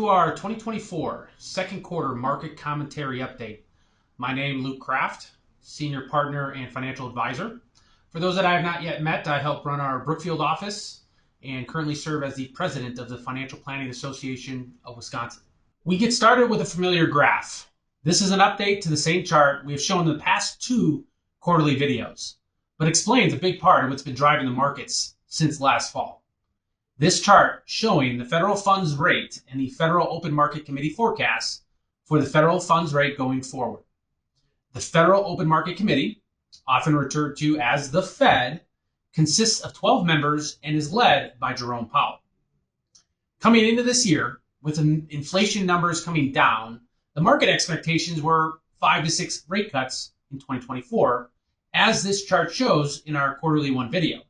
to our 2024 second quarter market commentary update. My name is Luke Kraft, Senior Partner and Financial Advisor. For those that I have not yet met, I help run our Brookfield Office and currently serve as the President of the Financial Planning Association of Wisconsin. We get started with a familiar graph. This is an update to the same chart we have shown in the past two quarterly videos, but explains a big part of what's been driving the markets since last fall. This chart showing the federal funds rate and the Federal Open Market Committee forecasts for the federal funds rate going forward. The Federal Open Market Committee, often referred to as the Fed, consists of 12 members and is led by Jerome Powell. Coming into this year, with inflation numbers coming down, the market expectations were 5 to 6 rate cuts in 2024, as this chart shows in our quarterly one video.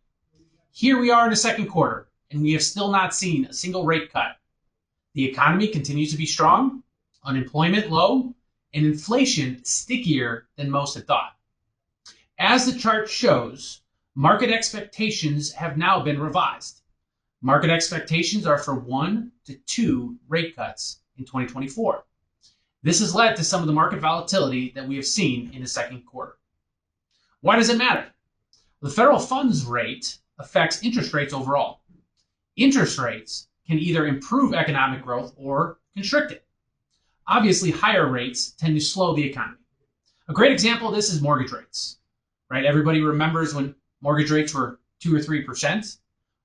Here we are in the second quarter, and we have still not seen a single rate cut. The economy continues to be strong, unemployment low, and inflation stickier than most had thought. As the chart shows, market expectations have now been revised. Market expectations are for 1 to 2 rate cuts in 2024. This has led to some of the market volatility that we have seen in the second quarter. Why does it matter? The federal funds rate affects interest rates overall. Interest rates can either improve economic growth or constrict it. Obviously, higher rates tend to slow the economy. A great example of this is mortgage rates, right? Everybody remembers when mortgage rates were 2 or 3%.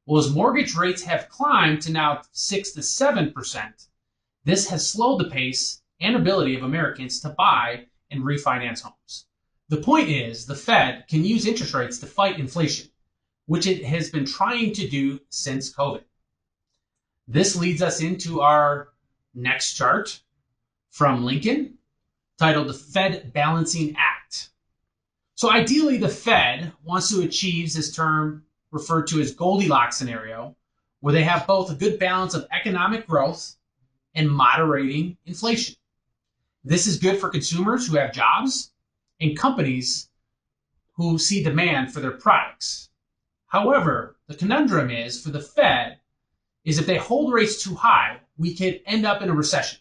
Well, as mortgage rates have climbed to now 6 to 7%, this has slowed the pace and ability of Americans to buy and refinance homes. The point is, the Fed can use interest rates to fight inflation, which it has been trying to do since COVID. This leads us into our next chart from Lincoln, titled the Fed Balancing Act. So ideally, the Fed wants to achieve this term referred to as Goldilocks scenario, where they have both a good balance of economic growth and moderating inflation. This is good for consumers who have jobs and companies who see demand for their products. However, the conundrum is for the Fed is if they hold rates too high, we could end up in a recession.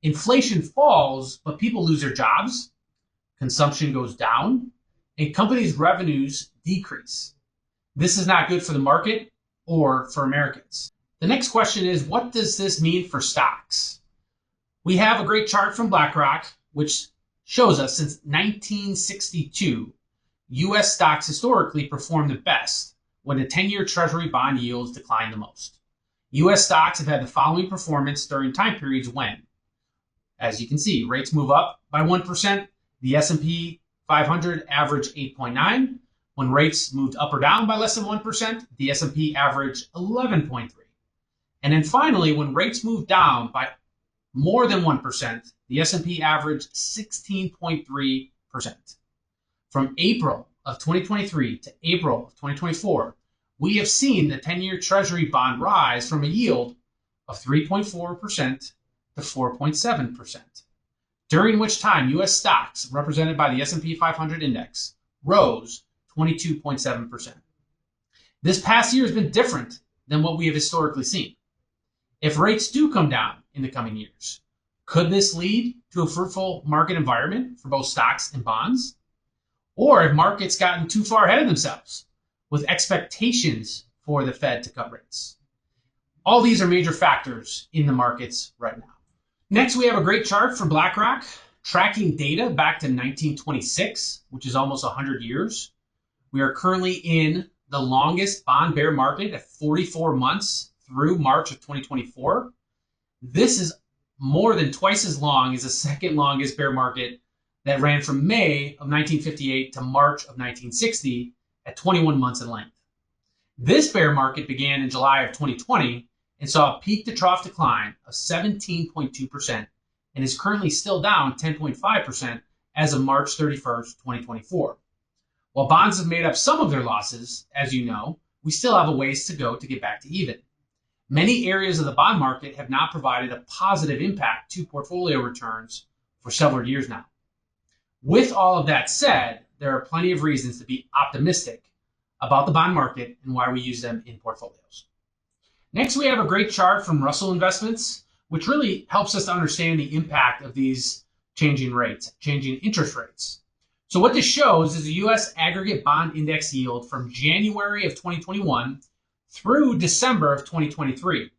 Inflation falls, but people lose their jobs, consumption goes down, and companies' revenues decrease. This is not good for the market or for Americans. The next question is, what does this mean for stocks? We have a great chart from BlackRock, which shows us since 1962, U.S. stocks historically perform the best when the 10-year Treasury bond yields decline the most. U.S. stocks have had the following performance during time periods when, as you can see, rates move up by 1%, the S&P 500 averaged 8.9. When rates moved up or down by less than 1%, the S&P averaged 11.3. And then finally, when rates moved down by more than 1%, the S&P averaged 16.3%. From April of 2023 to April of 2024, we have seen the 10-year Treasury bond rise from a yield of 3.4% to 4.7%, during which time U.S. stocks, represented by the S&P 500 index, rose 22.7%. This past year has been different than what we have historically seen. If rates do come down in the coming years, could this lead to a fruitful market environment for both stocks and bonds? Or have markets gotten too far ahead of themselves with expectations for the Fed to cut rates? All these are major factors in the markets right now. Next, we have a great chart from BlackRock tracking data back to 1926, which is almost 100 years. We are currently in the longest bond bear market at 44 months through March of 2024. This is more than twice as long as the second longest bear market that ran from May of 1958 to March of 1960 at 21 months in length. This bear market began in July of 2020 and saw a peak to trough decline of 17.2% and is currently still down 10.5% as of March 31st, 2024. While bonds have made up some of their losses, as you know, we still have a ways to go to get back to even. Many areas of the bond market have not provided a positive impact to portfolio returns for several years now. With all of that said, there are plenty of reasons to be optimistic about the bond market and why we use them in portfolios. Next, we have a great chart from Russell Investments, which really helps us to understand the impact of these changing rates, changing interest rates. So what this shows is the U.S. aggregate bond index yield from January of 2021 through December of 2023.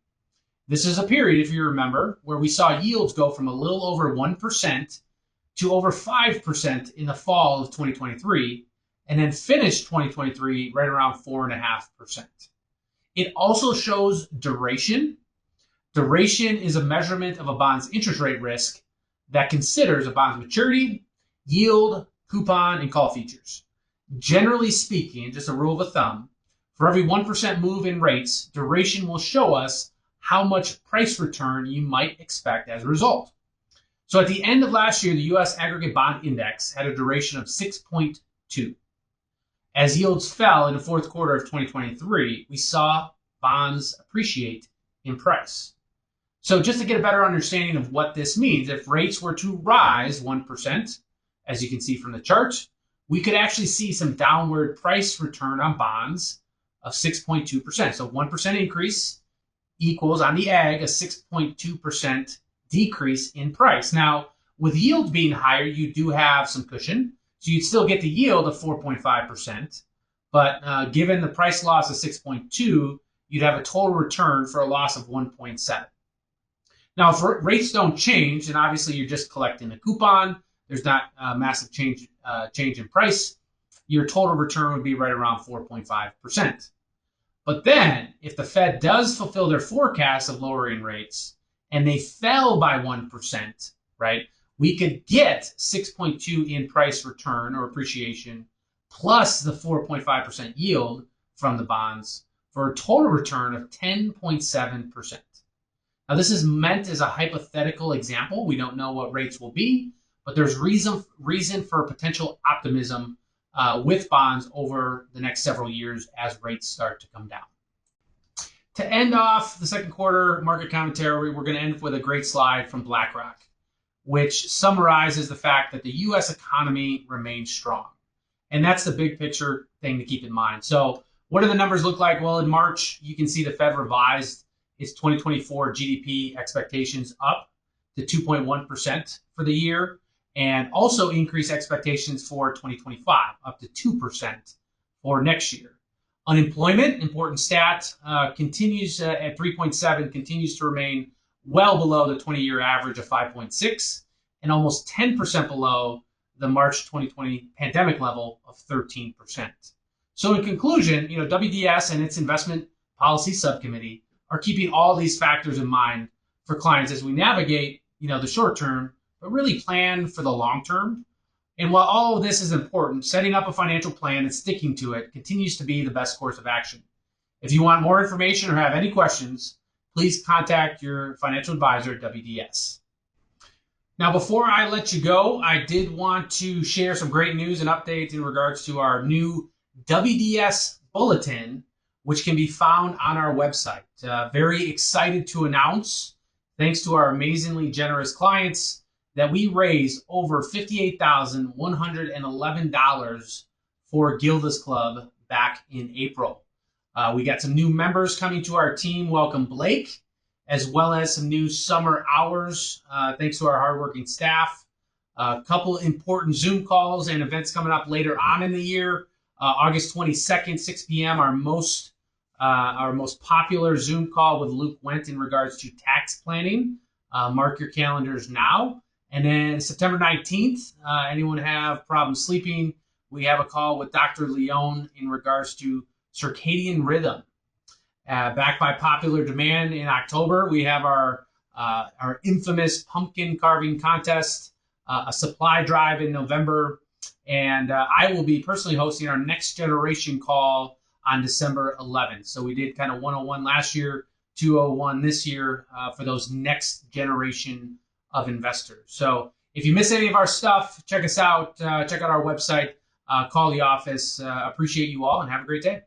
This is a period, if you remember, where we saw yields go from a little over 1% to over 5% in the fall of 2023, and then finished 2023 right around 4.5%. It also shows duration. Duration is a measurement of a bond's interest rate risk that considers a bond's maturity, yield, coupon, and call features. Generally speaking, just a rule of thumb, for every 1% move in rates, duration will show us how much price return you might expect as a result. So at the end of last year, the U.S. aggregate bond index had a duration of 6.2. As yields fell in the fourth quarter of 2023, we saw bonds appreciate in price. So just to get a better understanding of what this means, if rates were to rise 1%, as you can see from the chart, we could actually see some downward price return on bonds of 6.2%. So 1% increase equals on the ag a 6.2% decrease in price. Now, with yields being higher, you do have some cushion. So you'd still get the yield of 4.5%. But given the price loss of 6.2, you'd have a total return for a loss of 1.7. Now, if rates don't change, and obviously you're just collecting a coupon, there's not a massive change in price, your total return would be right around 4.5%. But then, if the Fed does fulfill their forecast of lowering rates, and they fell by 1%, right, we could get 6.2 in price return or appreciation plus the 4.5% yield from the bonds for a total return of 10.7%. Now, this is meant as a hypothetical example. We don't know what rates will be, but there's reason for potential optimism with bonds over the next several years as rates start to come down. To end off the second quarter market commentary, we're going to end with a great slide from BlackRock, which summarizes the fact that the U.S. economy remains strong. And that's the big picture thing to keep in mind. So what do the numbers look like? Well, in March, you can see the Fed revised its 2024 GDP expectations up to 2.1% for the year, and also increased expectations for 2025 up to 2% for next year. Unemployment, important stat, continues at 3.7, continues to remain well below the 20-year average of 5.6 and almost 10% below the March 2020 pandemic level of 13%. So in conclusion, WDS and its investment policy subcommittee are keeping all these factors in mind for clients as we navigate, the short term, but really plan for the long term. And while all of this is important, setting up a financial plan and sticking to it continues to be the best course of action. If you want more information or have any questions, please contact your financial advisor at WDS. Now, before I let you go, I did want to share some great news and updates in regards to our new WDS Bulletin, which can be found on our website. Very excited to announce, thanks to our amazingly generous clients, that we raised over $58,111 for Gilda's Club back in April. We got some new members coming to our team. Welcome, Blake, as well as some new summer hours, thanks to our hardworking staff. A couple important Zoom calls and events coming up later on in the year. August 22nd, 6 p.m., our most popular Zoom call with Luke Wendt in regards to tax planning. Mark your calendars now. And then September 19th, anyone have problems sleeping, we have a call with Dr. Leone in regards to circadian rhythm. Backed by popular demand in October, we have our infamous pumpkin carving contest, a supply drive in November, and I will be personally hosting our next generation call on December 11th. So we did kind of 101 last year, 201 this year for those next generation of investors. So if you miss any of our stuff, check us out. Check out our website. Call the office. Appreciate you all and have a great day.